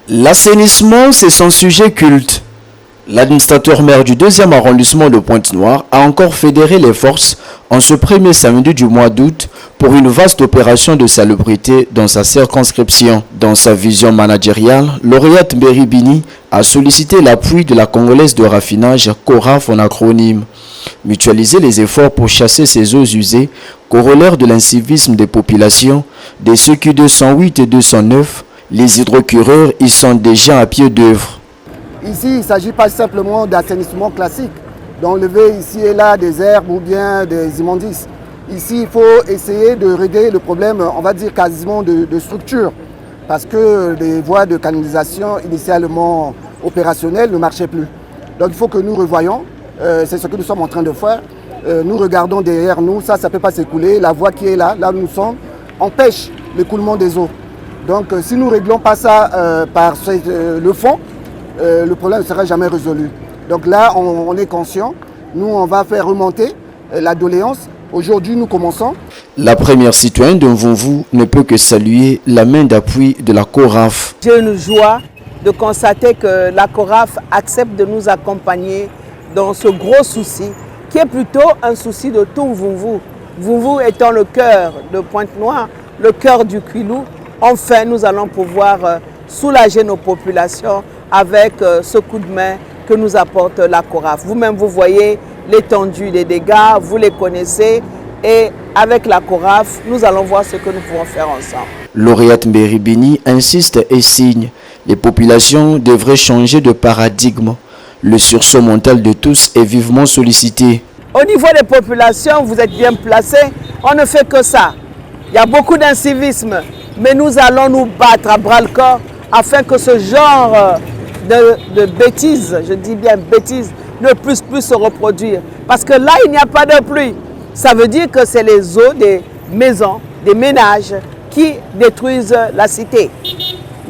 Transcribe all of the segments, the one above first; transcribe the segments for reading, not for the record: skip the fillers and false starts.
L'assainissement, c'est son sujet culte. L'administrateur maire du 2e arrondissement de Pointe-Noire a encore fédéré les forces en ce premier samedi du mois d'août pour une vaste opération de salubrité dans sa circonscription. Dans sa vision managériale, lauréate Mberi a sollicité l'appui de la Congolaise de raffinage CORAF en acronyme. Mutualiser les efforts pour chasser ces eaux usées, corollaire de l'incivisme des populations, des CQ 208 et 209, les hydrocureurs y sont déjà à pied d'œuvre. Ici, il ne s'agit pas simplement d'assainissement classique, d'enlever ici et là des herbes ou bien des immondices. Ici, il faut essayer de régler le problème, on va dire quasiment de structure, parce que les voies de canalisation initialement opérationnelles ne marchaient plus. Donc il faut que nous revoyons, c'est ce que nous sommes en train de faire. Nous regardons derrière nous, ça ne peut pas s'écouler. La voie qui est là où nous sommes, empêche l'écoulement des eaux. Donc si nous ne réglons pas ça par le fond, le problème ne sera jamais résolu. Donc là, on est conscient. Nous, on va faire remonter la doléance. Aujourd'hui, nous commençons. La première citoyenne de Mvumvu ne peut que saluer la main d'appui de la CORAF. J'ai une joie de constater que la CORAF accepte de nous accompagner dans ce gros souci, qui est plutôt un souci de tout Mvumvu. Mvumvu étant le cœur de Pointe-Noire, le cœur du Kwilu. Enfin, nous allons pouvoir soulager nos populations avec ce coup de main que nous apporte la CORAF. Vous-même, vous voyez l'étendue des dégâts, vous les connaissez. Et avec la CORAF, nous allons voir ce que nous pouvons faire ensemble. Lauréate Mberi insiste et signe. Les populations devraient changer de paradigme. Le sursaut mental de tous est vivement sollicité. Au niveau des populations, vous êtes bien placés. On ne fait que ça. Il y a beaucoup d'incivisme. Mais nous allons nous battre à bras-le-corps afin que ce genre de bêtises, je dis bien bêtises, ne puisse plus se reproduire. Parce que là, il n'y a pas de pluie. Ça veut dire que c'est les eaux des maisons, des ménages qui détruisent la cité.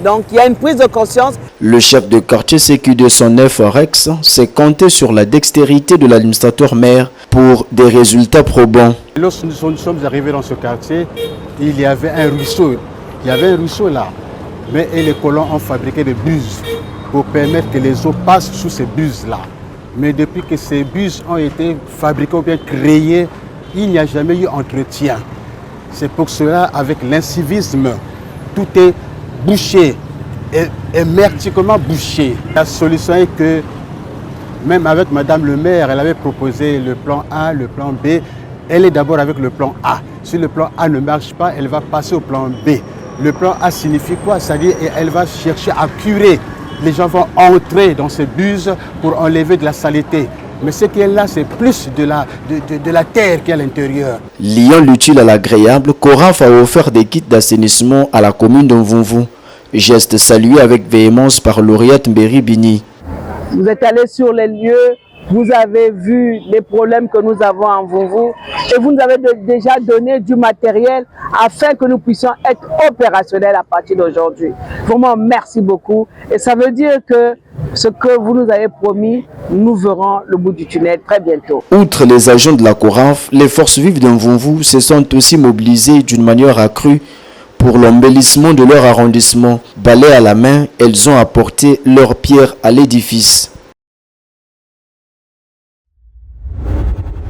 Donc il y a une prise de conscience. Le chef de quartier CQ 209 Rex s'est compté sur la dextérité de l'administrateur maire pour des résultats probants. Lorsque nous sommes arrivés dans ce quartier, il y avait un ruisseau. Il y avait un ruisseau là. Mais les colons ont fabriqué des buses pour permettre que les eaux passent sous ces buses-là. Mais depuis que ces buses ont été fabriquées ou bien créées, il n'y a jamais eu entretien. C'est pour cela, avec l'incivisme, tout est bouché, hermétiquement bouché. La solution est que, même avec Madame le maire, elle avait proposé le plan A, le plan B. Elle est d'abord avec le plan A. Si le plan A ne marche pas, elle va passer au plan B. Le plan A signifie quoi? C'est-à-dire qu'elle va chercher à curer. Les gens vont entrer dans ces buses pour enlever de la saleté. Mais ce qui est là, c'est plus de la terre qui est à l'intérieur. Liant l'utile à l'agréable, CORAF a offert des kits d'assainissement à la commune de Mvumvu. Geste salué avec véhémence par lauréate Mberi. Vous êtes allé sur les lieux, vous avez vu les problèmes que nous avons en Mvumvu et vous nous avez déjà donné du matériel afin que nous puissions être opérationnels à partir d'aujourd'hui. Vraiment, merci beaucoup. Et ça veut dire que ce que vous nous avez promis, nous verrons le bout du tunnel très bientôt. Outre les agents de la CORAF, les forces vives de Mvumvu se sont aussi mobilisées d'une manière accrue pour l'embellissement de leur arrondissement. Balai à la main, elles ont apporté leur pierre à l'édifice.